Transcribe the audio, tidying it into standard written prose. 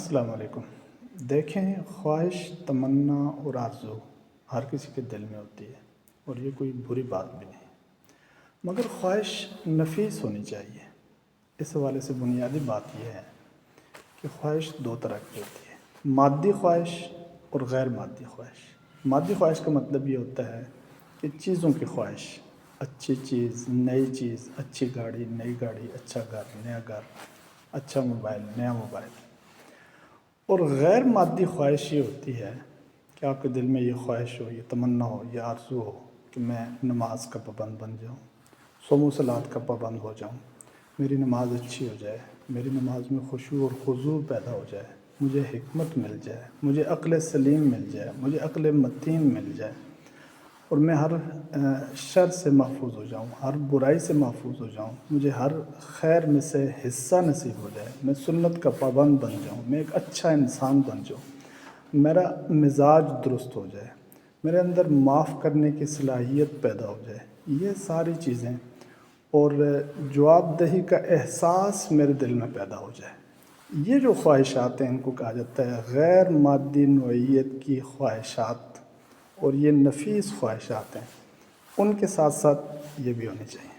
السلام علیکم۔ دیکھیں، خواہش، تمنا اور آرزو ہر کسی کے دل میں ہوتی ہے اور یہ کوئی بری بات بھی نہیں، مگر خواہش نفیس ہونی چاہیے۔ اس حوالے سے بنیادی بات یہ ہے کہ خواہش دو طرح کی ہوتی ہے، مادی خواہش اور غیر مادی خواہش۔ مادی خواہش کا مطلب یہ ہوتا ہے کہ چیزوں کی خواہش، اچھی چیز، نئی چیز، اچھی گاڑی، نئی گاڑی، اچھا گھر، نیا گھر، اچھا موبائل، نیا موبائل۔ اور غیر مادی خواہش یہ ہوتی ہے کہ آپ کے دل میں یہ خواہش ہو، یہ تمنا ہو، یہ آرزو ہو کہ میں نماز کا پابند بن جاؤں، صوم و صلات کا پابند ہو جاؤں، میری نماز اچھی ہو جائے، میری نماز میں خشوع اور خضوع پیدا ہو جائے، مجھے حکمت مل جائے، مجھے عقل سلیم مل جائے، مجھے عقل متین مل جائے، اور میں ہر شر سے محفوظ ہو جاؤں، ہر برائی سے محفوظ ہو جاؤں، مجھے ہر خیر میں سے حصہ نصیب ہو جائے، میں سنت کا پابند بن جاؤں، میں ایک اچھا انسان بن جاؤں، میرا مزاج درست ہو جائے، میرے اندر معاف کرنے کی صلاحیت پیدا ہو جائے، یہ ساری چیزیں اور جواب دہی کا احساس میرے دل میں پیدا ہو جائے، یہ جو خواہشات ہیں ان کو کہا جاتا ہے غیر مادی نوعیت کی خواہشات، اور یہ نفیس خواہشات ہیں، ان کے ساتھ ساتھ یہ بھی ہونی چاہیے۔